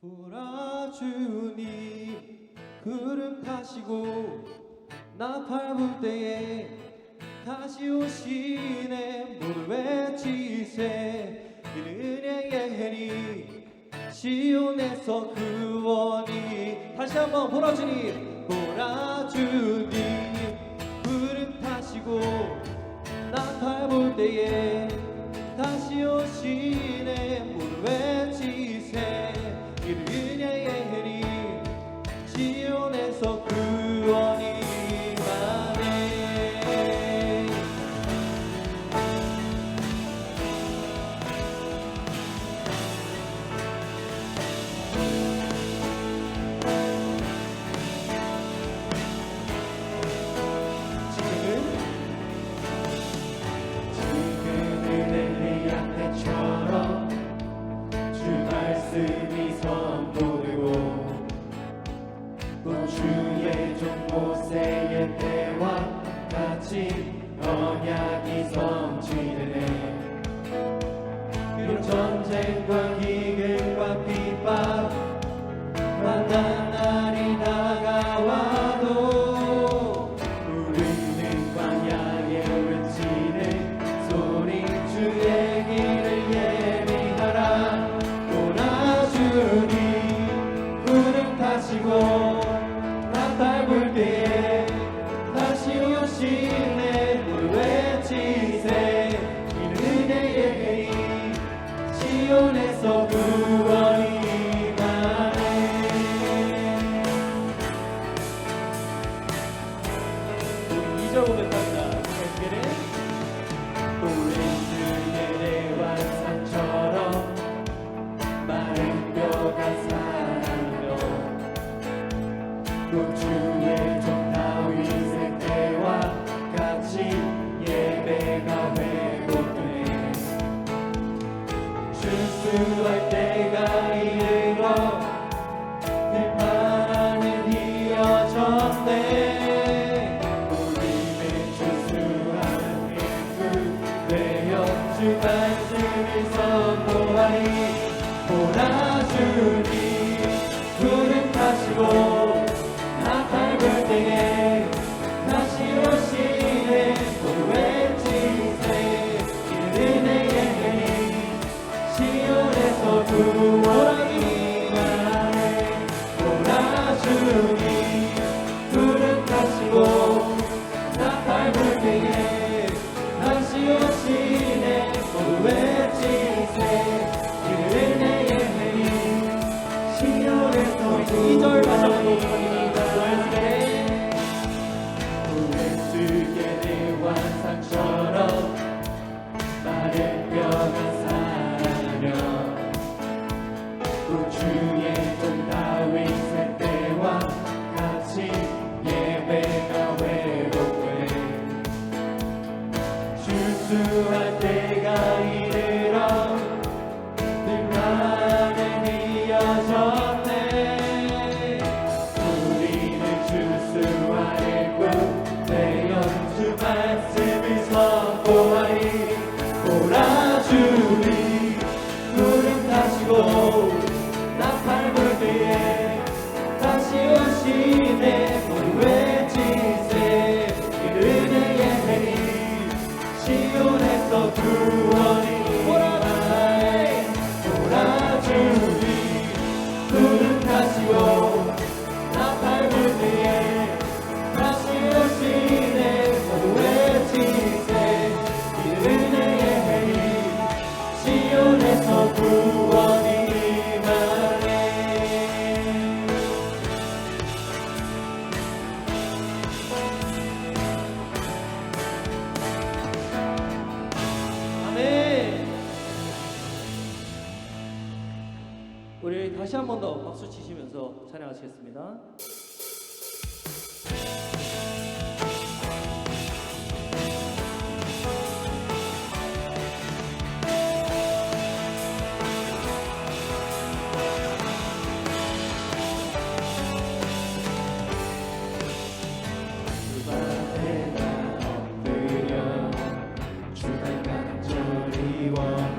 보라주니 구름 타시고 나 밟을 때에 다시 오시네. 모두 외치세. 이는 은혜의 해니 시온에서 구원이. 다시 한번 보라주니 구름 타시고 나 밟을 때에 다시 오시네. 모두 외치세. 이는 은혜의 해니 시온에서 구원이 임하네. 지금은 엘리야 때처럼 주 말씀이 선포되고 또 주의 종 모세의 때와 같이 언약이 성취되네. 비록 전쟁과 기근과 핍박 만난 날이 다가와도 우리는 광야에 외치는 소리 주의 길을 예비하라. 보라주니 구름 타시고 나 밟을 때에 다시 오시네. 모두 외치세. 이는 은혜의 해니 시온에서 구원이 임하네. 2절 고백합니다. 오랜 주의 완상처럼 마른 뼈가 살아나며 또 주의 종 다윗의 때와 같이 예배가 회복되네. 출수할 때가 이르러 들판을 이어졌네. 우리는 출수하는 일꾼 되어 주 말씀을 선포하리. 보라주니 구름 타시고 나 밟을 때에 다시 오시네. 모두 외치세. 이는 은혜의 해니 시온에서 구원이 임하네. 보라주니 구름 타시고 나 밟을 때에 다시 오시네. 모두 외치세. 이는 은혜의 해니 시온에서 2절 다시 한번 높습니다. 오랜주의 내 완상처럼 마른 뼈가 살아나며 또 주의 종 다윗의 때와 같이 예배가 회복되네. 출수할 때가 이르러 들판에 이어졌네. 우리는 출수할 일꾼 되어 주 말씀을 선포하리. 보라주니 구름 타시고 나 밟을 때에 다시 오시네. 모두 외치세. 이는 은혜의 해니 시온에서 구원이 임하네. 보라주니 구름 타시고 나 밟을 때에 다시 오시네. 모두 외치세. 이는 은혜의 해니 시온에서 구원이 임하네. 아멘. 우리 다시 한 번 더 박수 치시면서 찬양하시겠습니다. 주발 간절히 원해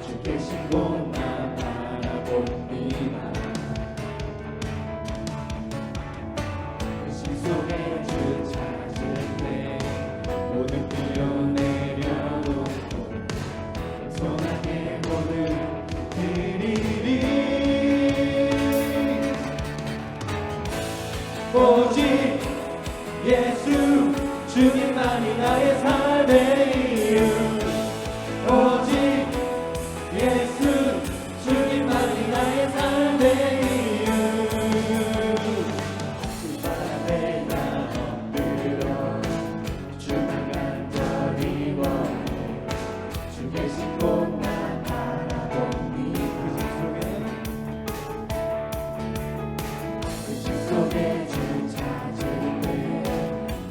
주 계신 곳만 바라봅니다. 내 이유 주만에 나 엎드려 주만 간절히 원해 주 계신 곳 나 바라보니 그 집 속에 주 찾을 때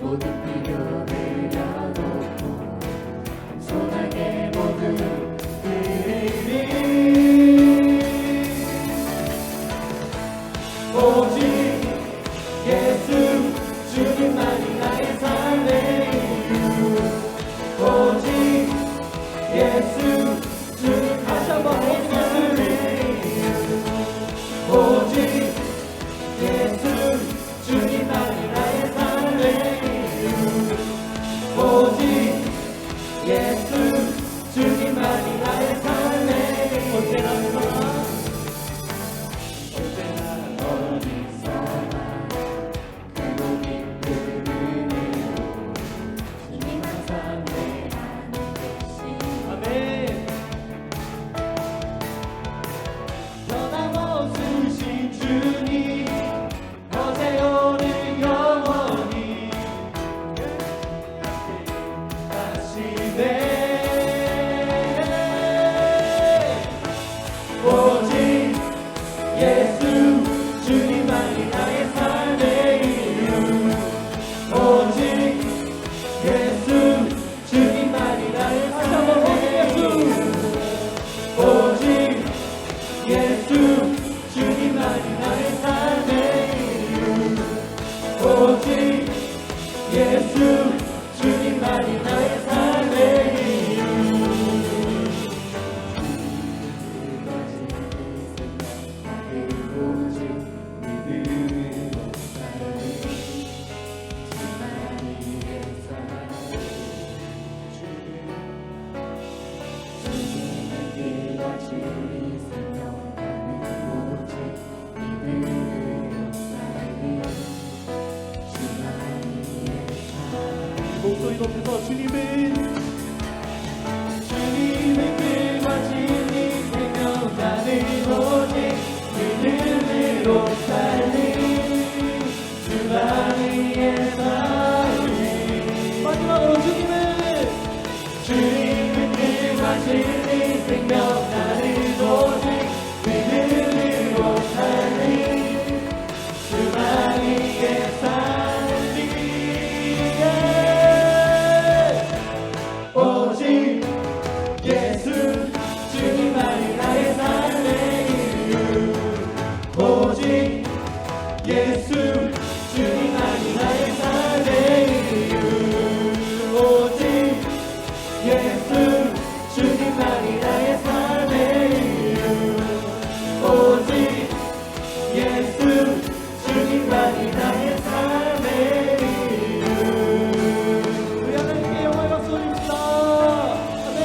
모든 필요 내려놓고 겸손하게 모두 드리니 오직 예수 주님만이 나의 삶의 이유 오직 예수 주님 다시 한번 예수를 오직 예수 주님만이 나의 삶의 이유 오직 예수 주님만이 나의 삶의 이유 언제나 어디서나 그곳 이끄는 은혜로 주님 항상 내 안에 계신 아멘 변함없으신 주님 어제 오늘 영원히 하시네 오직 예수 주님만이 나의 삶의 이유 오직 예수 주님만이 나의 삶의 이유 오직 예수 주님만이 나의 삶의 이유 오직 예수 주님만이 나의 삶의 이유 오직 믿음으로 살리 주만 위해 살리 주님은 길어지리 생명하는 오직 믿음으로 살리 주만 위해 살리 목소리 높여서 주님은 끝과 진리 생명하는 오직 믿음으로 살리 주만 위해 살리 마지막으로 주님은 끝과 진리 생명하는 오직 믿음으로 살리 주만 위해 살리 오직 예수 주님만이 나의 삶의 이유 오직 예수 주님만이 나의 삶의 이유 오직 예수 주님만이 나의 삶의 이유 오직 예수 주님만이 나의 삶의 이유 우리 하나님께 영광의 박수 올립시다. 아멘.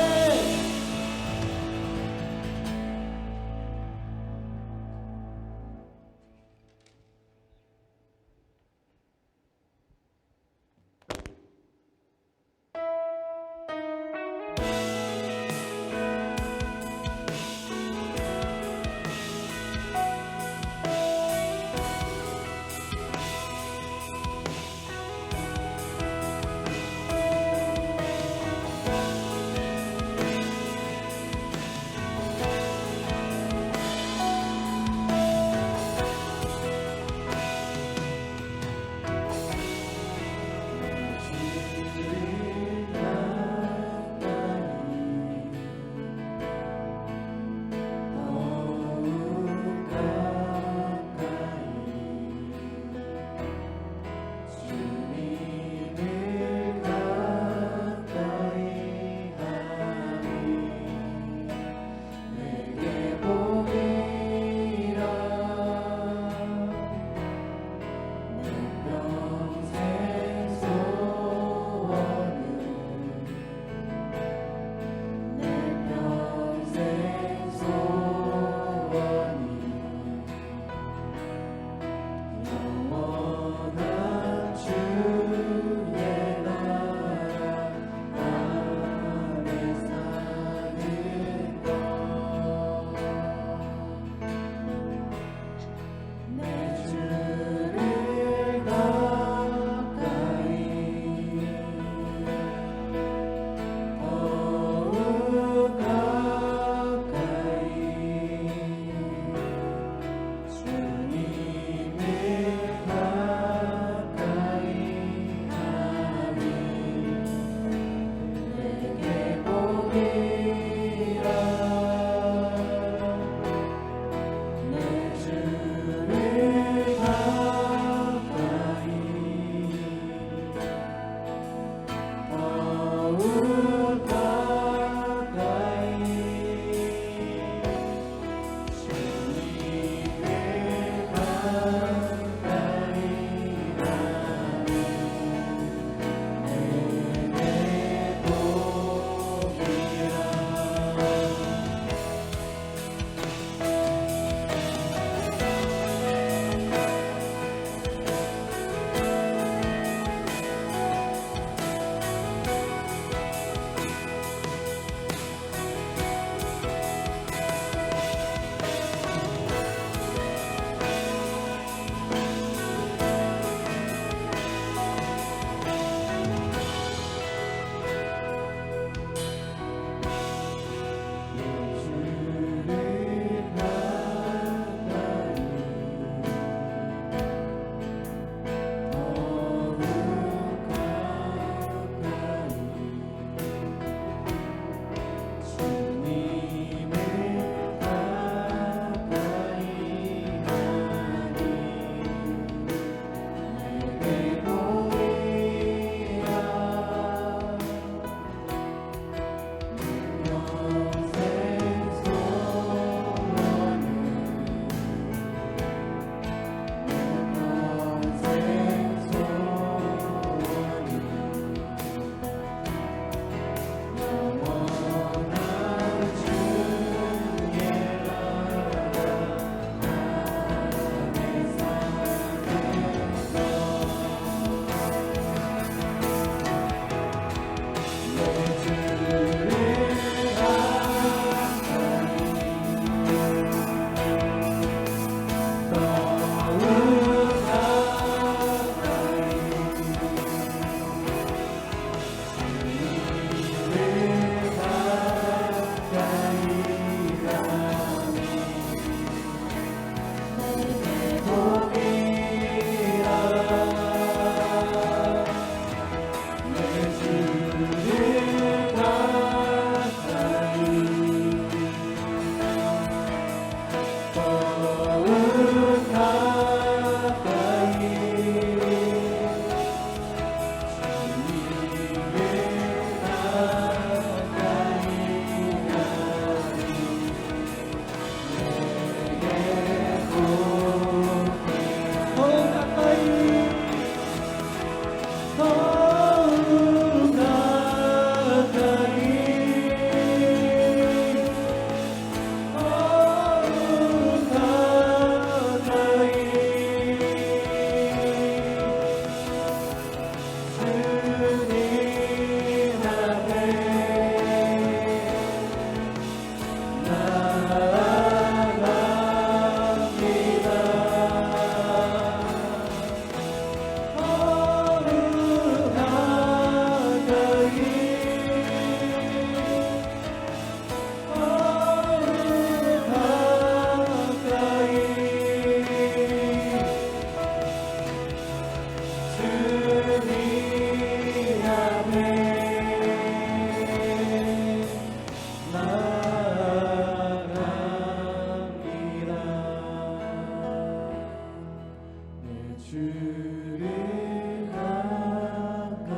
주를 가까이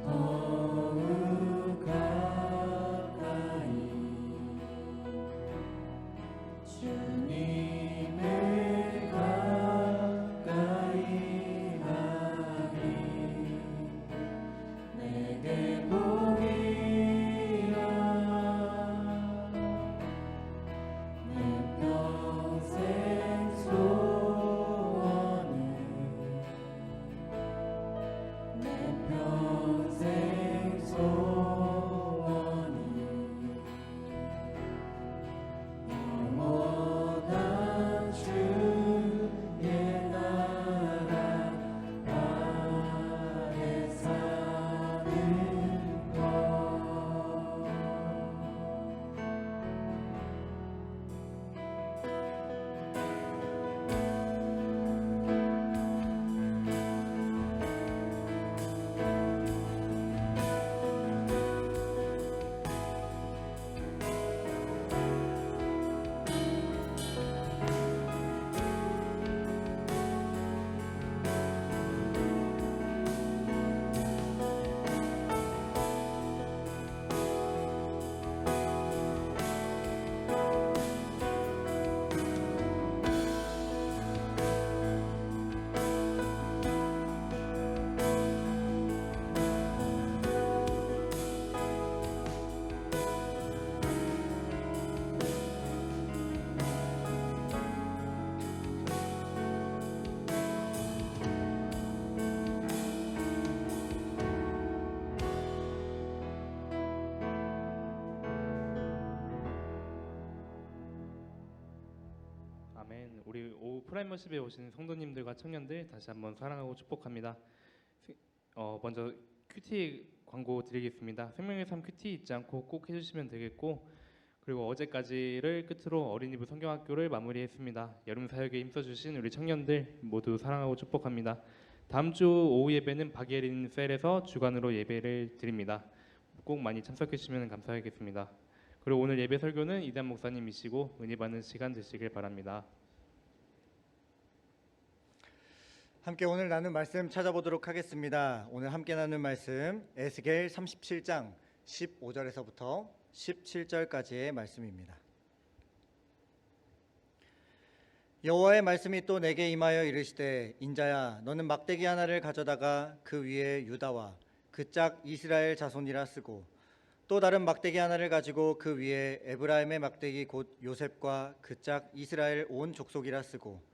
더욱 가까이 주님을 가까이 하리 내게 복이야 내 평생 소원은 내 평생 소원은 영원한 주의 나라 안에 사는 것 아멘. 우리 오후 프라임워십에 오신 성도님들과 청년들 다시 한번 사랑하고 축복합니다. 먼저 큐티 광고 드리겠습니다. 생명의 삶 큐티 잊지 않고 꼭 해주시면 되겠고, 그리고 어제까지를 끝으로 어린이부 성경학교를 마무리했습니다. 여름 사역에 힘써주신 우리 청년들 모두 사랑하고 축복합니다. 다음 주 오후 예배는 박예린 셀에서 주간으로 예배를 드립니다. 꼭 많이 참석해 주시면 감사하겠습니다. 그리고 오늘 예배 설교는 이단 목사님이시고 은혜 받는 시간 되시길 바랍니다. 함께 오늘 나눈 말씀 찾아보도록 하겠습니다. 오늘 함께 나눈 말씀 에스겔 37장 15절에서부터 17절까지의 말씀입니다. 여호와의 말씀이 또 내게 임하여 이르시되 인자야 너는 막대기 하나를 가져다가 그 위에 유다와 그 짝 이스라엘 자손이라 쓰고 또 다른 막대기 하나를 가지고 그 위에 에브라임의 막대기 곧 요셉과 그 짝 이스라엘 온 족속이라 쓰고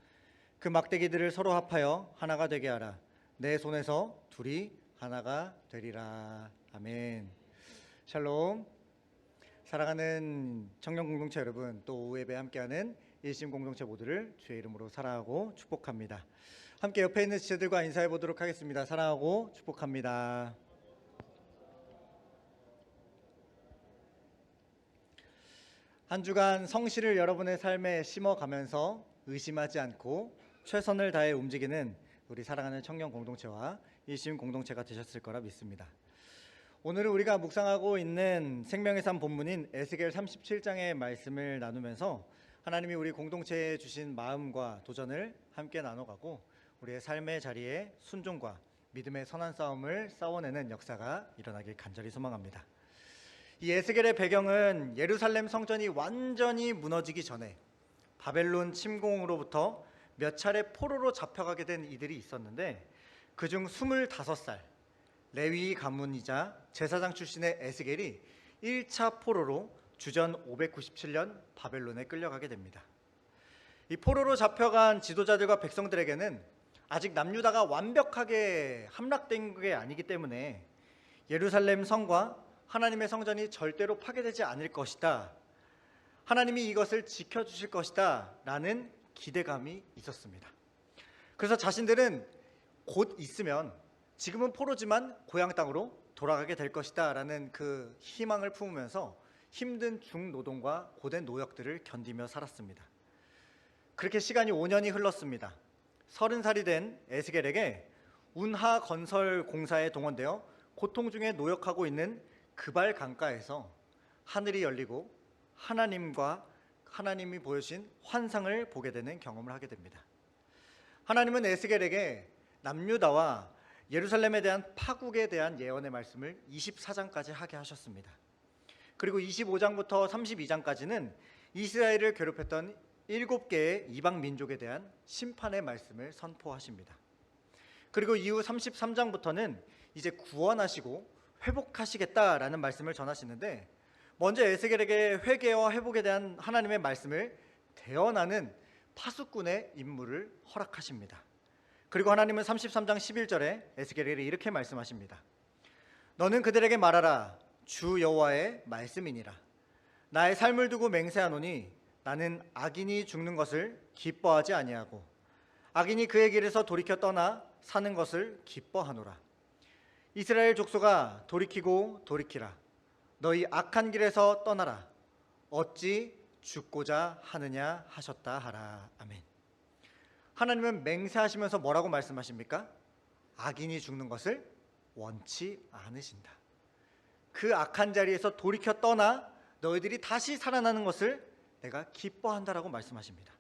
그 막대기들을 서로 합하여 하나가 되게 하라. 내 손에서 둘이 하나가 되리라. 아멘. 샬롬. 사랑하는 청년 공동체 여러분, 또 오후 예배 함께하는 일심 공동체 모두를 주의 이름으로 사랑하고 축복합니다. 함께 옆에 있는 지체들과 인사해 보도록 하겠습니다. 사랑하고 축복합니다. 한 주간 성실을 여러분의 삶에 심어가면서 의심하지 않고 최선을 다해 움직이는 우리 사랑하는 청년 공동체와 일심 공동체가 되셨을 거라 믿습니다. 오늘은 우리가 묵상하고 있는 생명의 삶 본문인 에스겔 37장의 말씀을 나누면서 하나님이 우리 공동체에 주신 마음과 도전을 함께 나눠가고 우리의 삶의 자리에 순종과 믿음의 선한 싸움을 싸워내는 역사가 일어나길 간절히 소망합니다. 이 에스겔의 배경은 예루살렘 성전이 완전히 무너지기 전에 바벨론 침공으로부터 몇 차례 포로로 잡혀가게 된 이들이 있었는데, 그중 25살 레위 가문이자 제사장 출신의 에스겔이 1차 포로로 주전 597년 바벨론에 끌려가게 됩니다. 이 포로로 잡혀간 지도자들과 백성들에게는 아직 남유다가 완벽하게 함락된 게 아니기 때문에 예루살렘 성과 하나님의 성전이 절대로 파괴되지 않을 것이다, 하나님이 이것을 지켜주실 것이다 라는 기대감이 있었습니다. 그래서 자신들은 곧 있으면, 지금은 포로지만 고향 땅으로 돌아가게 될 것이다 라는 그 희망을 품으면서 힘든 중노동과 고된 노역들을 견디며 살았습니다. 그렇게 시간이 5년이 흘렀습니다. 30살이 된 에스겔에게 운하 건설 공사에 동원되어 고통 중에 노역하고 있는 그발 강가에서 하늘이 열리고 하나님이 보여주신 환상을 보게 되는 경험을 하게 됩니다. 하나님은 에스겔에게 남유다와 예루살렘에 대한 파국에 대한 예언의 말씀을 24장까지 하게 하셨습니다. 그리고 25장부터 32장까지는 이스라엘을 괴롭혔던 7개의 이방 민족에 대한 심판의 말씀을 선포하십니다. 그리고 이후 33장부터는 이제 구원하시고 회복하시겠다라는 말씀을 전하시는데, 먼저 에스겔에게 회개와 회복에 대한 하나님의 말씀을 대언하는 파수꾼의 임무를 허락하십니다. 그리고 하나님은 33장 11절에 에스겔에게 이렇게 말씀하십니다. 너는 그들에게 말하라. 주 여호와의 말씀이니라. 나의 삶을 두고 맹세하노니 나는 악인이 죽는 것을 기뻐하지 아니하고 악인이 그의 길에서 돌이켜 떠나 사는 것을 기뻐하노라. 이스라엘 족속아 돌이키고 돌이키라. 너희 악한 길에서 떠나라. 어찌 죽고자 하느냐 하셨다 하라. 아멘. 하나님은 맹세하시면서 뭐라고 말씀하십니까? 악인이 죽는 것을 원치 않으신다. 그 악한 자리에서 돌이켜 떠나 너희들이 다시 살아나는 것을 내가 기뻐한다라고 말씀하십니다.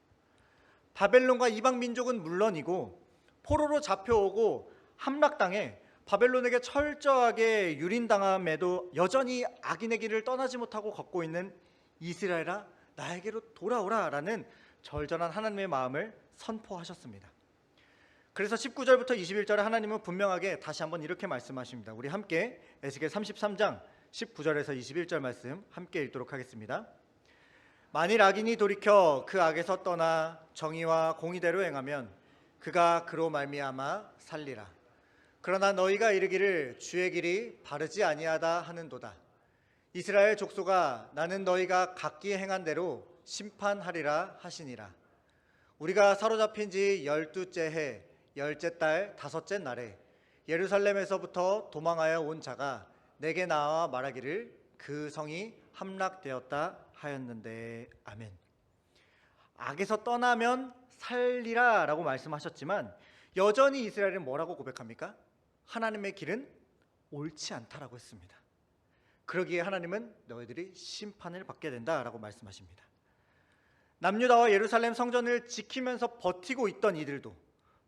바벨론과 이방 민족은 물론이고 포로로 잡혀오고 함락당해 바벨론에게 철저하게 유린당함에도 여전히 악인의 길을 떠나지 못하고 걷고 있는 이스라엘아 나에게로 돌아오라라는 절절한 하나님의 마음을 선포하셨습니다. 그래서 19절부터 21절에 하나님은 분명하게 다시 한번 이렇게 말씀하십니다. 우리 함께 에스겔 33장 19절에서 21절 말씀 함께 읽도록 하겠습니다. 만일 악인이 돌이켜 그 악에서 떠나 정의와 공의대로 행하면 그가 그로 말미암아 살리라. 그러나 너희가 이르기를 주의 길이 바르지 아니하다 하는도다. 이스라엘 족속아 나는 너희가 각기 행한 대로 심판하리라 하시니라. 우리가 사로잡힌 지 12째 해 10째 달 5째 날에 예루살렘에서부터 도망하여 온 자가 내게 나와 말하기를 그 성이 함락되었다 하였는데. 아멘. 악에서 떠나면 살리라 라고 말씀하셨지만 여전히 이스라엘은 뭐라고 고백합니까? 하나님의 길은 옳지 않다라고 했습니다. 그러기에 하나님은 너희들이 심판을 받게 된다라고 말씀하십니다. 남유다와 예루살렘 성전을 지키면서 버티고 있던 이들도,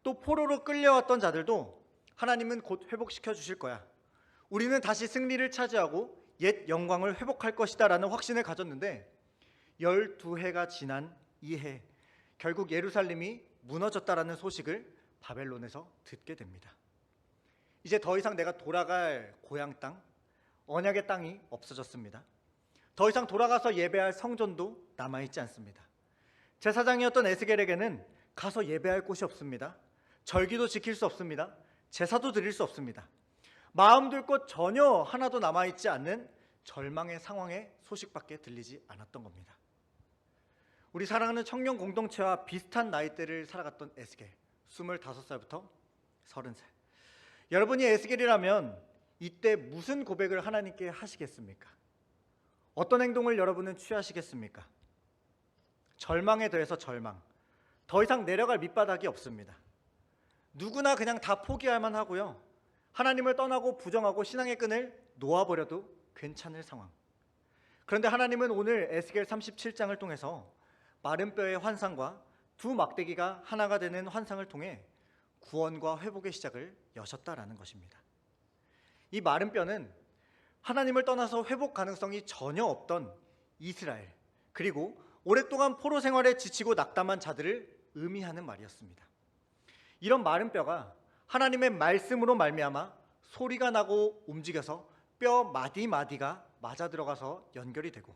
또 포로로 끌려왔던 자들도 하나님은 곧 회복시켜 주실 거야. 우리는 다시 승리를 차지하고 옛 영광을 회복할 것이다 라는 확신을 가졌는데 12해가 지난 이해 결국 예루살렘이 무너졌다라는 소식을 바벨론에서 듣게 됩니다. 이제 더 이상 내가 돌아갈 고향 땅, 언약의 땅이 없어졌습니다. 더 이상 돌아가서 예배할 성전도 남아있지 않습니다. 제사장이었던 에스겔에게는 가서 예배할 곳이 없습니다. 절기도 지킬 수 없습니다. 제사도 드릴 수 없습니다. 마음 둘 곳 전혀 하나도 남아있지 않는 절망의 상황의 소식밖에 들리지 않았던 겁니다. 우리 사랑하는 청년 공동체와 비슷한 나이대를 살아갔던 에스겔, 25살부터 30살. 여러분이 에스겔이라면 이때 무슨 고백을 하나님께 하시겠습니까? 어떤 행동을 여러분은 취하시겠습니까? 절망에 더해서 절망. 더 이상 내려갈 밑바닥이 없습니다. 누구나 그냥 다 포기할만 하고요. 하나님을 떠나고 부정하고 신앙의 끈을 놓아버려도 괜찮을 상황. 그런데 하나님은 오늘 에스겔 37장을 통해서 마른 뼈의 환상과 두 막대기가 하나가 되는 환상을 통해 구원과 회복의 시작을 여셨다라는 것입니다. 이 마른 뼈는 하나님을 떠나서 회복 가능성이 전혀 없던 이스라엘, 그리고 오랫동안 포로 생활에 지치고 낙담한 자들을 의미하는 말이었습니다. 이런 마른 뼈가 하나님의 말씀으로 말미암아 소리가 나고 움직여서 뼈 마디마디가 맞아 들어가서 연결이 되고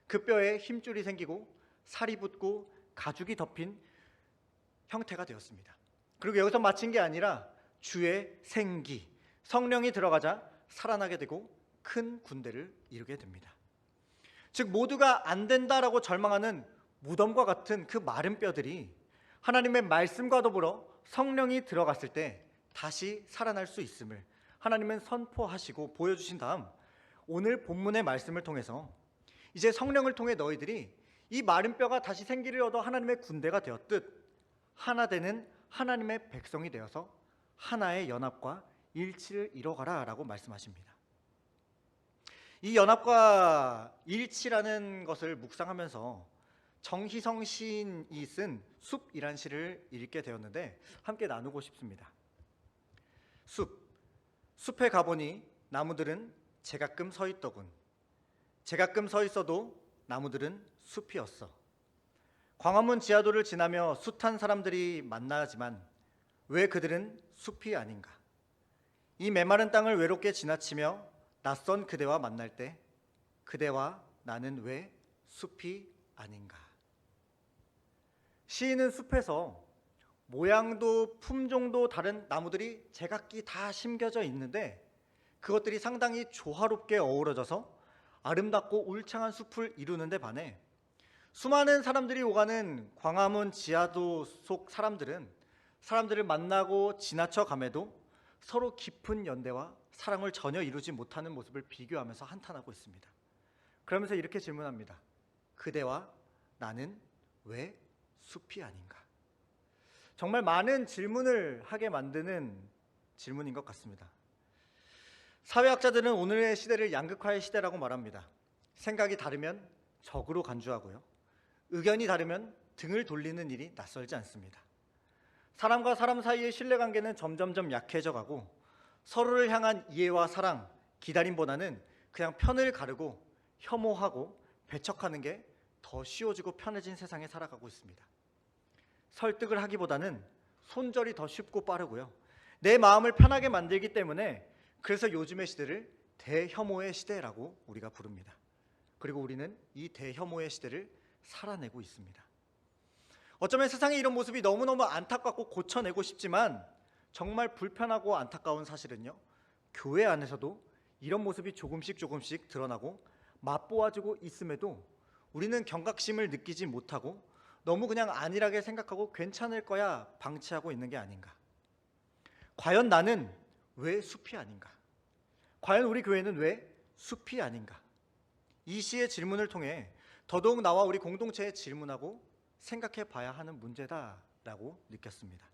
그 뼈에 힘줄이 생기고 살이 붙고 가죽이 덮인 형태가 되었습니다. 그리고 여기서 마친 게 아니라 주의 생기, 성령이 들어가자 살아나게 되고 큰 군대를 이루게 됩니다. 즉 모두가 안 된다라고 절망하는 무덤과 같은 그 마른 뼈들이 하나님의 말씀과 더불어 성령이 들어갔을 때 다시 살아날 수 있음을 하나님은 선포하시고 보여주신 다음 오늘 본문의 말씀을 통해서 이제 성령을 통해 너희들이 이 마른 뼈가 다시 생기를 얻어 하나님의 군대가 되었듯 하나 되는 하나님의 백성이 되어서 하나의 연합과 일치를 이뤄가라 라고 말씀하십니다. 이 연합과 일치라는 것을 묵상하면서 정희성 시인이 쓴 숲이란 시를 읽게 되었는데 함께 나누고 싶습니다. 숲에 가보니 나무들은 제가끔 서 있더군. 제가끔 서 있어도 나무들은 숲이었어. 광화문 지하도를 지나며 숱한 사람들이 만나지만 왜 그들은 숲이 아닌가? 이 메마른 땅을 외롭게 지나치며 낯선 그대와 만날 때 그대와 나는 왜 숲이 아닌가? 시인은 숲에서 모양도 품종도 다른 나무들이 제각기 다 심겨져 있는데 그것들이 상당히 조화롭게 어우러져서 아름답고 울창한 숲을 이루는 데 반해 수많은 사람들이 오가는 광화문 지하도 속 사람들을 만나고 지나쳐 감에도 서로 깊은 연대와 사랑을 전혀 이루지 못하는 모습을 비교하면서 한탄하고 있습니다. 그러면서 이렇게 질문합니다. 그대와 나는 왜 숲이 아닌가? 정말 많은 질문을 하게 만드는 질문인 것 같습니다. 사회학자들은 오늘의 시대를 양극화의 시대라고 말합니다. 생각이 다르면 적으로 간주하고요. 의견이 다르면 등을 돌리는 일이 낯설지 않습니다. 사람과 사람 사이의 신뢰관계는 점점점 약해져 가고 서로를 향한 이해와 사랑, 기다림보다는 그냥 편을 가르고 혐오하고 배척하는 게 더 쉬워지고 편해진 세상에 살아가고 있습니다. 설득을 하기보다는 손절이 더 쉽고 빠르고요. 내 마음을 편하게 만들기 때문에 그래서 요즘의 시대를 대혐오의 시대라고 우리가 부릅니다. 그리고 우리는 이 대혐오의 시대를 살아내고 있습니다. 어쩌면 세상에 이런 모습이 너무너무 안타깝고 고쳐내고 싶지만 정말 불편하고 안타까운 사실은요. 교회 안에서도 이런 모습이 조금씩 드러나고 맛보아지고 있음에도 우리는 경각심을 느끼지 못하고 너무 그냥 안일하게 생각하고 괜찮을 거야 방치하고 있는 게 아닌가. 과연 나는 왜 숲이 아닌가? 과연 우리 교회는 왜 숲이 아닌가? 이 시의 질문을 통해 더더욱 나와 우리 공동체에 질문하고 생각해 봐야 하는 문제다라고 느꼈습니다.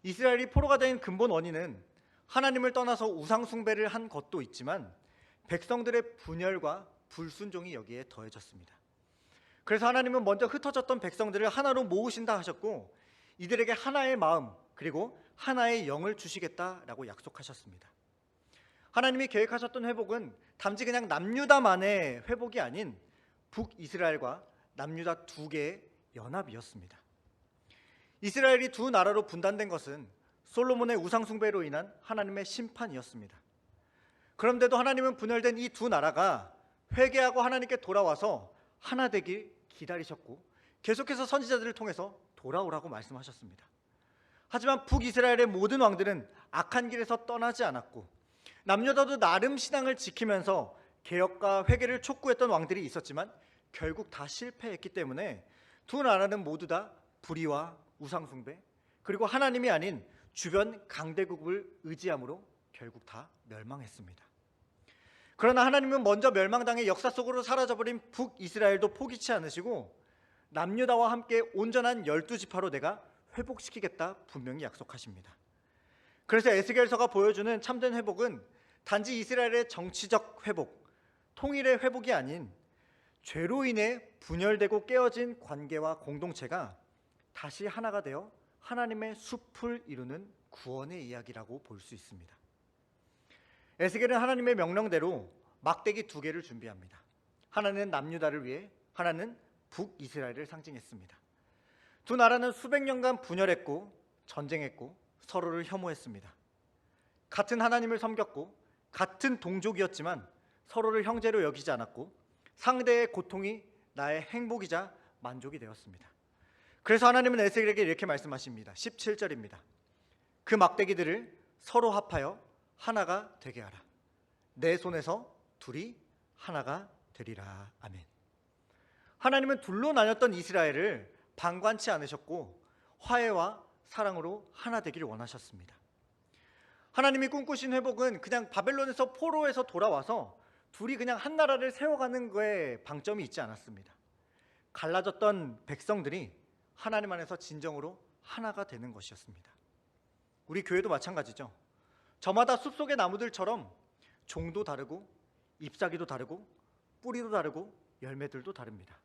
이스라엘이 포로가 된 근본 원인은 하나님을 떠나서 우상 숭배를 한 것도 있지만 백성들의 분열과 불순종이 여기에 더해졌습니다. 그래서 하나님은 먼저 흩어졌던 백성들을 하나로 모으신다 하셨고 이들에게 하나의 마음 그리고 하나의 영을 주시겠다라고 약속하셨습니다. 하나님이 계획하셨던 회복은 단지 그냥 남유다만의 회복이 아닌 북이스라엘과 남유다 두 개의 연합이었습니다. 이스라엘이 두 나라로 분단된 것은 솔로몬의 우상 숭배로 인한 하나님의 심판이었습니다. 그런데도 하나님은 분열된 이 두 나라가 회개하고 하나님께 돌아와서 하나 되길 기다리셨고 계속해서 선지자들을 통해서 돌아오라고 말씀하셨습니다. 하지만 북이스라엘의 모든 왕들은 악한 길에서 떠나지 않았고 남유다도 나름 신앙을 지키면서 개혁과 회개를 촉구했던 왕들이 있었지만 결국 다 실패했기 때문에 두 나라는 모두 다 불의와 우상 숭배 그리고 하나님이 아닌 주변 강대국을 의지함으로 결국 다 멸망했습니다. 그러나 하나님은 먼저 멸망당해 역사 속으로 사라져버린 북이스라엘도 포기치 않으시고 남유다와 함께 온전한 12지파로 내가 회복시키겠다 분명히 약속하십니다. 그래서 에스겔서가 보여주는 참된 회복은 단지 이스라엘의 정치적 회복, 통일의 회복이 아닌 죄로 인해 분열되고 깨어진 관계와 공동체가 다시 하나가 되어 하나님의 숲을 이루는 구원의 이야기라고 볼 수 있습니다. 에스겔은 하나님의 명령대로 막대기 두 개를 준비합니다. 하나는 남유다를 위해, 하나는 북이스라엘을 상징했습니다. 두 나라는 수백 년간 분열했고 전쟁했고 서로를 혐오했습니다. 같은 하나님을 섬겼고 같은 동족이었지만 서로를 형제로 여기지 않았고 상대의 고통이 나의 행복이자 만족이 되었습니다. 그래서 하나님은 에스겔에게 이렇게 말씀하십니다. 17절입니다. 그 막대기들을 서로 합하여 하나가 되게 하라. 내 손에서 둘이 하나가 되리라. 아멘. 하나님은 둘로 나뉘었던 이스라엘을 방관치 않으셨고 화해와 사랑으로 하나 되기를 원하셨습니다. 하나님이 꿈꾸신 회복은 그냥 바벨론에서 포로에서 돌아와서 둘이 그냥 한 나라를 세워가는 거에 방점이 있지 않았습니다. 갈라졌던 백성들이 하나님 안에서 진정으로 하나가 되는 것이었습니다. 우리 교회도 마찬가지죠. 저마다 숲속의 나무들처럼 종도 다르고 잎사귀도 다르고 뿌리도 다르고 열매들도 다릅니다.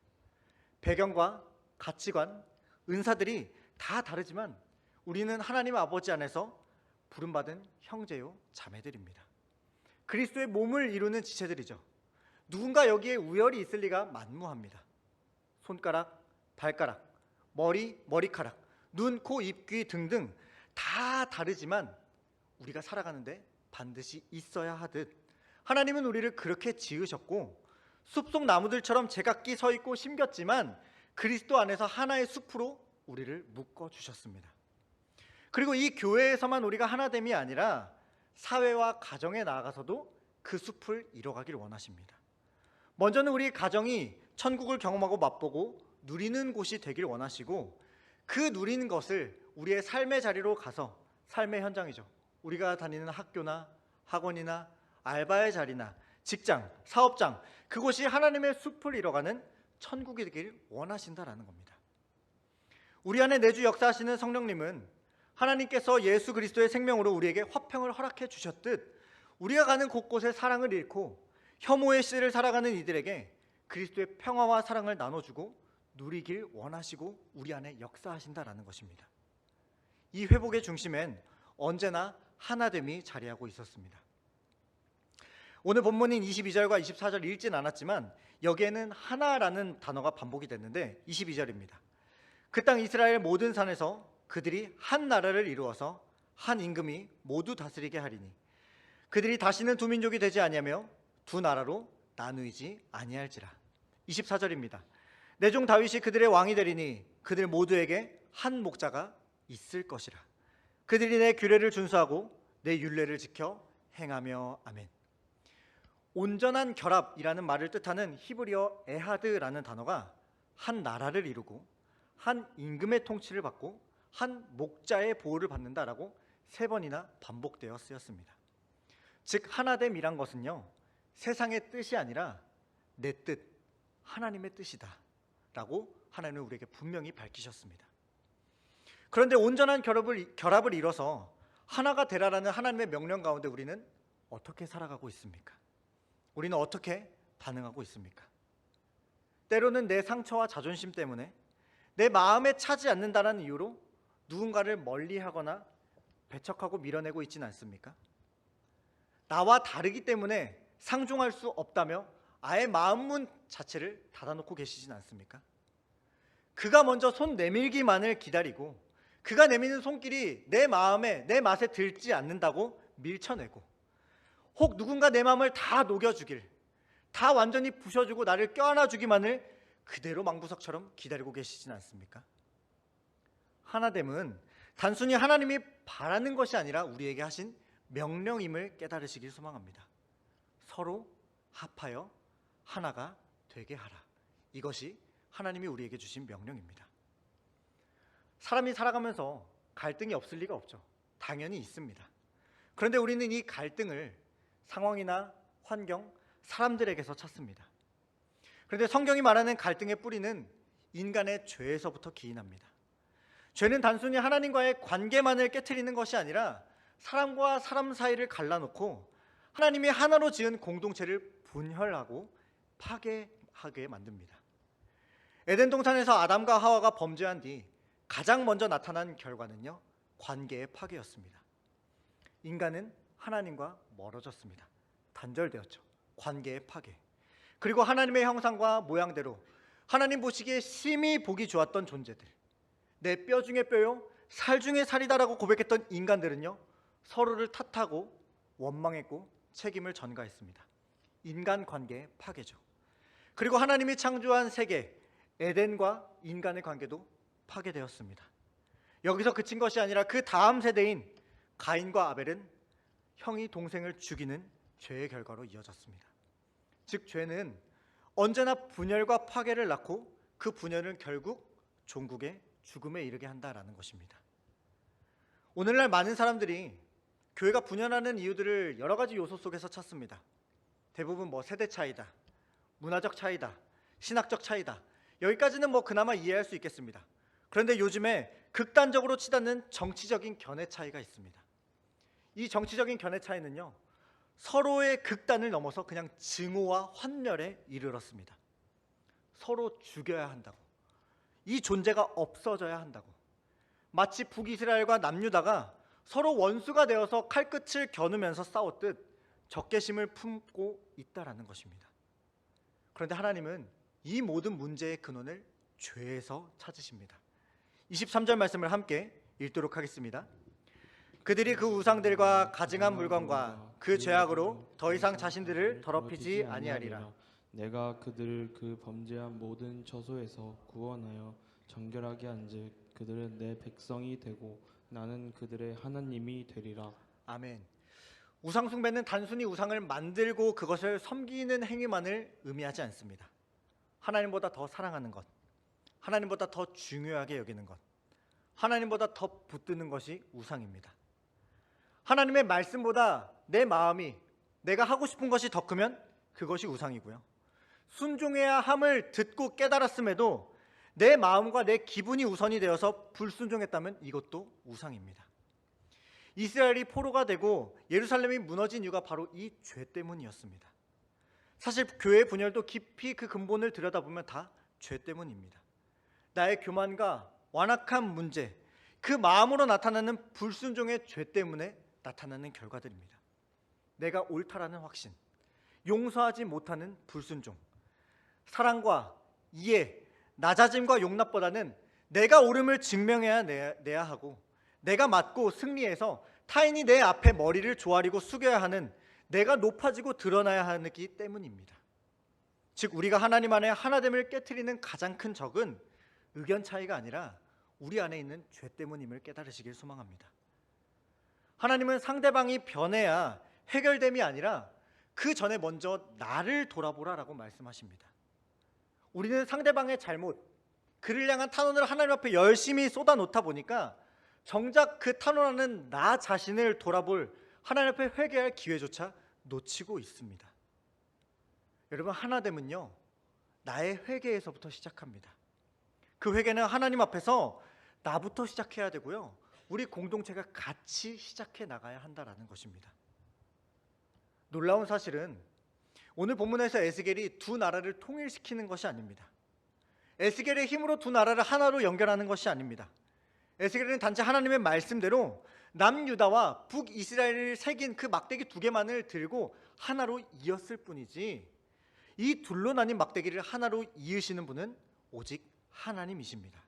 배경과 가치관, 은사들이 다 다르지만 우리는 하나님 아버지 안에서 부름받은 형제요 자매들입니다. 그리스도의 몸을 이루는 지체들이죠. 누군가 여기에 우열이 있을 리가 만무합니다. 손가락, 발가락, 머리, 머리카락, 눈, 코, 입, 귀 등등 다 다르지만 우리가 살아가는데 반드시 있어야 하듯 하나님은 우리를 그렇게 지으셨고 숲속 나무들처럼 제각기 서 있고 심겼지만 그리스도 안에서 하나의 숲으로 우리를 묶어 주셨습니다. 그리고 이 교회에서만 우리가 하나됨이 아니라 사회와 가정에 나아가서도 그 숲을 이뤄가길 원하십니다. 먼저는 우리 가정이 천국을 경험하고 맛보고 누리는 곳이 되길 원하시고 그 누리는 것을 우리의 삶의 자리로 가서 삶의 현장이죠. 우리가 다니는 학교나 학원이나 알바의 자리나 직장, 사업장 그곳이 하나님의 숲을 이뤄가는 천국이 되길 원하신다라는 겁니다. 우리 안에 내주 역사하시는 성령님은 하나님께서 예수 그리스도의 생명으로 우리에게 화평을 허락해 주셨듯 우리가 가는 곳곳에 사랑을 잃고 혐오의 시대를 살아가는 이들에게 그리스도의 평화와 사랑을 나눠주고 누리길 원하시고 우리 안에 역사하신다라는 것입니다. 이 회복의 중심엔 언제나 하나됨이 자리하고 있었습니다. 오늘 본문인 22절과 24절 읽진 않았지만 여기에는 하나라는 단어가 반복이 됐는데 22절입니다. 그 땅 이스라엘 모든 산에서 그들이 한 나라를 이루어서 한 임금이 모두 다스리게 하리니 그들이 다시는 두 민족이 되지 아니하며 두 나라로 나누이지 아니할지라. 24절입니다. 내 종 다윗이 그들의 왕이 되리니 그들 모두에게 한 목자가 있을 것이라. 그들이 내 규례를 준수하고 내 율례를 지켜 행하며. 아멘. 온전한 결합이라는 말을 뜻하는 히브리어 에하드라는 단어가 한 나라를 이루고 한 임금의 통치를 받고 한 목자의 보호를 받는다라고 3번이나 반복되어 쓰였습니다. 즉 하나됨이란 것은요 세상의 뜻이 아니라 내 뜻, 하나님의 뜻이다 라고 하나님은 우리에게 분명히 밝히셨습니다. 그런데 온전한 결합을 이뤄서 하나가 되라라는 하나님의 명령 가운데 우리는 어떻게 살아가고 있습니까? 우리는 어떻게 반응하고 있습니까? 때로는 내 상처와 자존심 때문에 내 마음에 차지 않는다는 이유로 누군가를 멀리하거나 배척하고 밀어내고 있지는 않습니까? 나와 다르기 때문에 상종할 수 없다며 아예 마음문 자체를 닫아놓고 계시진 않습니까? 그가 먼저 손 내밀기만을 기다리고 그가 내미는 손길이 내 마음에 내 맛에 들지 않는다고 밀쳐내고 혹 누군가 내 마음을 다 녹여주길 다 완전히 부셔주고 나를 껴안아주기만을 그대로 망부석처럼 기다리고 계시진 않습니까? 하나됨은 단순히 하나님이 바라는 것이 아니라 우리에게 하신 명령임을 깨달으시길 소망합니다. 서로 합하여 하나가 되게 하라. 이것이 하나님이 우리에게 주신 명령입니다. 사람이 살아가면서 갈등이 없을 리가 없죠. 당연히 있습니다. 그런데 우리는 이 갈등을 상황이나 환경, 사람들에게서 찾습니다. 그런데 성경이 말하는 갈등의 뿌리는 인간의 죄에서부터 기인합니다. 죄는 단순히 하나님과의 관계만을 깨트리는 것이 아니라 사람과 사람 사이를 갈라놓고 하나님이 하나로 지은 공동체를 분열하고 파괴하게 만듭니다. 에덴 동산에서 아담과 하와가 범죄한 뒤 가장 먼저 나타난 결과는요, 관계의 파괴였습니다. 인간은 하나님과 멀어졌습니다. 단절되었죠. 관계의 파괴. 그리고 하나님의 형상과 모양대로 하나님 보시기에 심히 보기 좋았던 존재들, 내 뼈 중에 뼈요 살 중에 살이다라고 고백했던 인간들은요 서로를 탓하고 원망했고 책임을 전가했습니다. 인간관계의 파괴죠. 그리고 하나님이 창조한 세계 에덴과 인간의 관계도 파괴되었습니다. 여기서 그친 것이 아니라 그 다음 세대인 가인과 아벨은 형이 동생을 죽이는 죄의 결과로 이어졌습니다. 즉 죄는 언제나 분열과 파괴를 낳고 그 분열은 결국 종국의 죽음에 이르게 한다라는 것입니다. 오늘날 많은 사람들이 교회가 분열하는 이유들을 여러 가지 요소 속에서 찾습니다. 대부분 세대 차이다, 문화적 차이다, 신학적 차이다. 여기까지는 그나마 이해할 수 있겠습니다. 그런데 요즘에 극단적으로 치닫는 정치적인 견해 차이가 있습니다. 이 정치적인 견해 차이는요 서로의 극단을 넘어서 그냥 증오와 환멸에 이르렀습니다. 서로 죽여야 한다고, 이 존재가 없어져야 한다고. 마치 북이스라엘과 남유다가 서로 원수가 되어서 칼끝을 겨누면서 싸웠듯 적개심을 품고 있다라는 것입니다. 그런데 하나님은 이 모든 문제의 근원을 죄에서 찾으십니다. 23절 말씀을 함께 읽도록 하겠습니다. 그들이 그 우상들과 가증한 물건과 그 죄악으로 더 이상 자신들을 더럽히지 아니하리라. 내가 그들을 그 범죄한 모든 처소에서 구원하여 정결하게 한즉 그들은 내 백성이 되고 나는 그들의 하나님이 되리라. 아멘. 우상 숭배는 단순히 우상을 만들고 그것을 섬기는 행위만을 의미하지 않습니다. 하나님보다 더 사랑하는 것, 하나님보다 더 중요하게 여기는 것, 하나님보다 더 붙드는 것이 우상입니다. 하나님의 말씀보다 내 마음이, 내가 하고 싶은 것이 더 크면 그것이 우상이고요. 순종해야 함을 듣고 깨달았음에도 내 마음과 내 기분이 우선이 되어서 불순종했다면 이것도 우상입니다. 이스라엘이 포로가 되고 예루살렘이 무너진 이유가 바로 이 죄 때문이었습니다. 사실 교회 분열도 깊이 그 근본을 들여다보면 다 죄 때문입니다. 나의 교만과 완악한 문제, 그 마음으로 나타나는 불순종의 죄 때문에 나타나는 결과들입니다. 내가 옳다라는 확신, 용서하지 못하는 불순종, 사랑과 이해, 낮아짐과 용납보다는 내가 옳음을 증명해야 내야 하고 내가 맞고 승리해서 타인이 내 앞에 머리를 조아리고 숙여야 하는, 내가 높아지고 드러나야 하기 때문입니다. 즉 우리가 하나님 안에 하나됨을 깨트리는 가장 큰 적은 의견 차이가 아니라 우리 안에 있는 죄 때문임을 깨달으시길 소망합니다. 하나님은 상대방이 변해야 해결됨이 아니라 그 전에 먼저 나를 돌아보라라고 말씀하십니다. 우리는 상대방의 잘못, 그를 향한 탄원을 하나님 앞에 열심히 쏟아놓다 보니까 정작 그 탄원하는 나 자신을 돌아볼, 하나님 앞에 회개할 기회조차 놓치고 있습니다. 여러분, 하나됨은요, 나의 회개에서부터 시작합니다. 그 회개는 하나님 앞에서 나부터 시작해야 되고요, 우리 공동체가 같이 시작해 나가야 한다라는 것입니다. 놀라운 사실은 오늘 본문에서 에스겔이 두 나라를 통일시키는 것이 아닙니다. 에스겔의 힘으로 두 나라를 하나로 연결하는 것이 아닙니다. 에스겔은 단지 하나님의 말씀대로 남유다와 북이스라엘을 새긴 그 막대기 두 개만을 들고 하나로 이었을 뿐이지, 이 둘로 나뉜 막대기를 하나로 이으시는 분은 오직 하나님이십니다.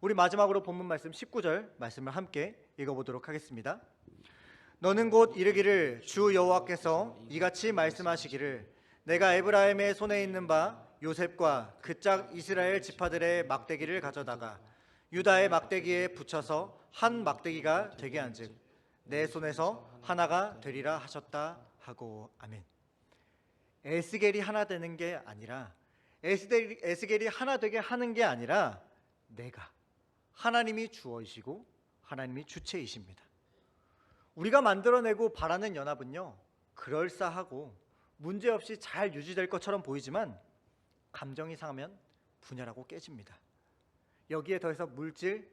우리 마지막으로 본문 말씀 19절 말씀을 함께 읽어보도록 하겠습니다. 너는 곧 이르기를 주 여호와께서 이같이 말씀하시기를 내가 에브라임의 손에 있는 바 요셉과 그 짝 이스라엘 지파들의 막대기를 가져다가 유다의 막대기에 붙여서 한 막대기가 되게 한즉 내 손에서 하나가 되리라 하셨다 하고. 아멘. 에스겔이 하나 되는 게 아니라, 에스겔이 하나 되게 하는 게 아니라 내가, 하나님이 주어이시고 하나님이 주체이십니다. 우리가 만들어내고 바라는 연합은요, 그럴싸하고 문제없이 잘 유지될 것처럼 보이지만 감정이 상하면 분열하고 깨집니다. 여기에 더해서 물질,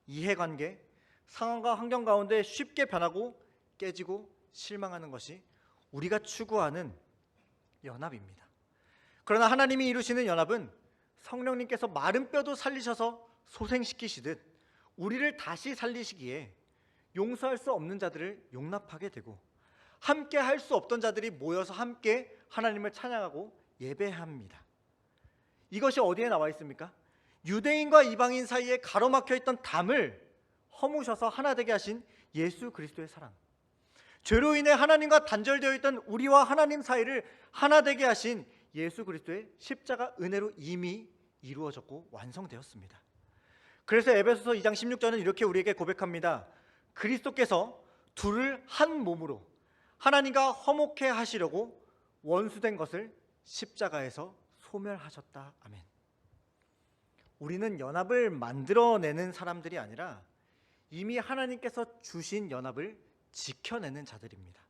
이해관계, 상황과 환경 가운데 쉽게 변하고 깨지고 실망하는 것이 우리가 추구하는 연합입니다. 그러나 하나님이 이루시는 연합은 성령님께서 마른 뼈도 살리셔서 소생시키시듯 우리를 다시 살리시기에 용서할 수 없는 자들을 용납하게 되고 함께 할 수 없던 자들이 모여서 함께 하나님을 찬양하고 예배합니다. 이것이 어디에 나와 있습니까? 유대인과 이방인 사이에 가로막혀 있던 담을 허무셔서 하나 되게 하신 예수 그리스도의 사랑, 죄로 인해 하나님과 단절되어 있던 우리와 하나님 사이를 하나 되게 하신 예수 그리스도의 십자가 은혜로 이미 이루어졌고 완성되었습니다. 그래서 에베소서 2장 16절은 이렇게 우리에게 고백합니다. 그리스도께서 둘을 한 몸으로 하나님과 화목해 하시려고 원수된 것을 십자가에서 소멸하셨다. 아멘. 우리는 연합을 만들어내는 사람들이 아니라 이미 하나님께서 주신 연합을 지켜내는 자들입니다.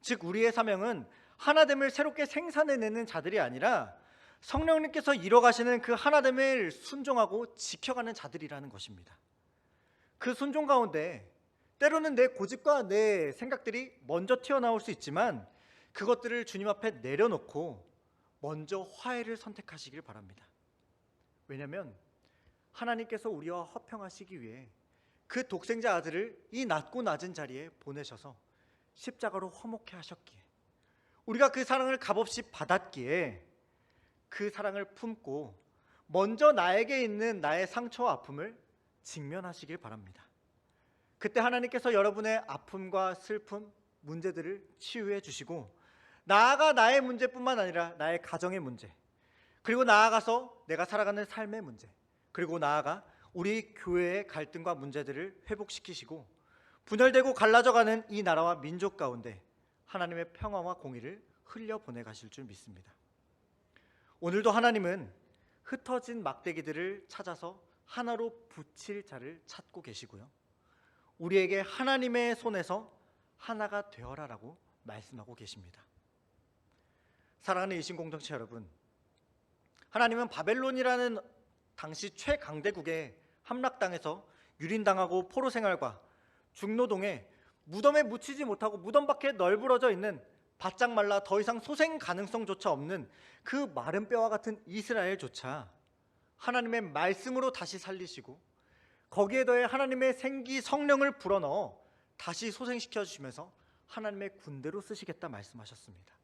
즉 우리의 사명은 하나됨을 새롭게 생산해내는 자들이 아니라 성령님께서 이뤄가시는 그 하나됨을 순종하고 지켜가는 자들이라는 것입니다. 그 순종 가운데 때로는 내 고집과 내 생각들이 먼저 튀어나올 수 있지만 그것들을 주님 앞에 내려놓고 먼저 화해를 선택하시길 바랍니다. 왜냐하면 하나님께서 우리와 화평하시기 위해 그 독생자 아들을 이 낮고 낮은 자리에 보내셔서 십자가로 화목해 하셨기에, 우리가 그 사랑을 값없이 받았기에 그 사랑을 품고 먼저 나에게 있는 나의 상처와 아픔을 직면하시길 바랍니다. 그때 하나님께서 여러분의 아픔과 슬픔, 문제들을 치유해 주시고, 나아가 나의 문제뿐만 아니라 나의 가정의 문제, 그리고 나아가서 내가 살아가는 삶의 문제, 그리고 나아가 우리 교회의 갈등과 문제들을 회복시키시고, 분열되고 갈라져가는 이 나라와 민족 가운데 하나님의 평화와 공의를 흘려보내 가실 줄 믿습니다. 오늘도 하나님은 흩어진 막대기들을 찾아서 하나로 붙일 자를 찾고 계시고요, 우리에게 하나님의 손에서 하나가 되어라라고 말씀하고 계십니다. 사랑하는 이신 공동체 여러분, 하나님은 바벨론이라는 당시 최강대국에 함락당해서 유린당하고 포로 생활과 중노동에 무덤에 묻히지 못하고 무덤 밖에 널브러져 있는 바짝 말라 더 이상 소생 가능성조차 없는 그 마른 뼈와 같은 이스라엘조차 하나님의 말씀으로 다시 살리시고, 거기에 더해 하나님의 생기 성령을 불어넣어 다시 소생시켜 주시면서 하나님의 군대로 쓰시겠다 말씀하셨습니다.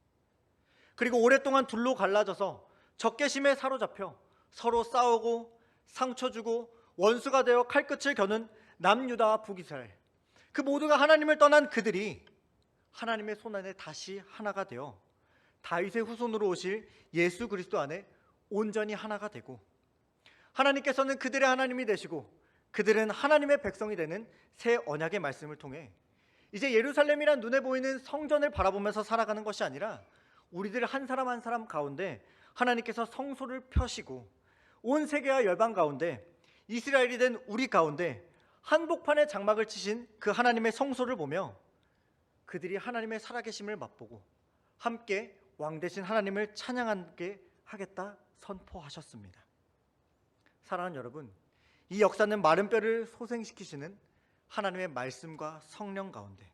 그리고 오랫동안 둘로 갈라져서 적개심에 사로잡혀 서로 싸우고 상처 주고 원수가 되어 칼끝을 겨눈 남유다와 북이스라엘, 그 모두가 하나님을 떠난 그들이 하나님의 손안에 다시 하나가 되어 다윗의 후손으로 오실 예수 그리스도 안에 온전히 하나가 되고, 하나님께서는 그들의 하나님이 되시고 그들은 하나님의 백성이 되는 새 언약의 말씀을 통해 이제 예루살렘이란 눈에 보이는 성전을 바라보면서 살아가는 것이 아니라 우리들 한 사람 한 사람 가운데 하나님께서 성소를 펴시고 온 세계와 열방 가운데 이스라엘이 된 우리 가운데 한복판에 장막을 치신 그 하나님의 성소를 보며 그들이 하나님의 살아계심을 맛보고 함께 왕 되신 하나님을 찬양하게 하겠다 선포하셨습니다. 사랑하는 여러분, 이 역사는 마른 뼈를 소생시키시는 하나님의 말씀과 성령 가운데,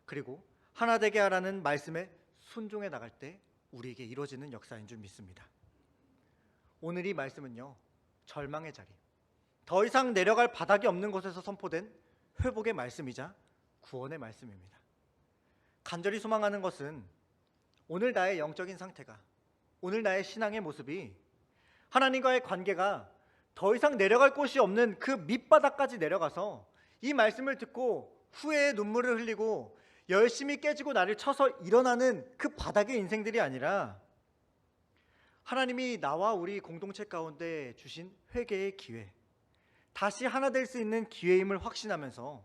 그리고 하나 되게 하라는 말씀에 순종해 나갈 때 우리에게 이루어지는 역사인 줄 믿습니다. 오늘 이 말씀은요, 절망의 자리, 더 이상 내려갈 바닥이 없는 곳에서 선포된 회복의 말씀이자 구원의 말씀입니다. 간절히 소망하는 것은 오늘 나의 영적인 상태가, 오늘 나의 신앙의 모습이 하나님과의 관계가 더 이상 내려갈 곳이 없는 그 밑바닥까지 내려가서 이 말씀을 듣고 후회의 눈물을 흘리고 열심히 깨지고 나를 쳐서 일어나는 그 바닥의 인생들이 아니라, 하나님이 나와 우리 공동체 가운데 주신 회개의 기회, 다시 하나 될 수 있는 기회임을 확신하면서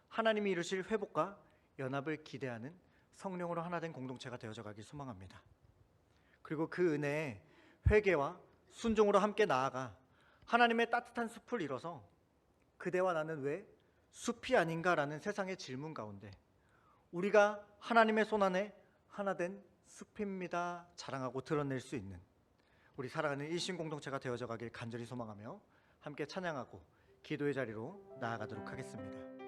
하나님이 이루실 회복과 연합을 기대하는 성령으로 하나 된 공동체가 되어져 가길 소망합니다. 그리고 그 은혜에 회개와 순종으로 함께 나아가 하나님의 따뜻한 숲을 이뤄서 그대와 나는 왜 숲이 아닌가라는 세상의 질문 가운데 우리가 하나님의 손안에 하나 된 숲입니다 자랑하고 드러낼 수 있는 우리 사랑하는 일신 공동체가 되어져 가길 간절히 소망하며 함께 찬양하고 기도의 자리로 나아가도록 하겠습니다.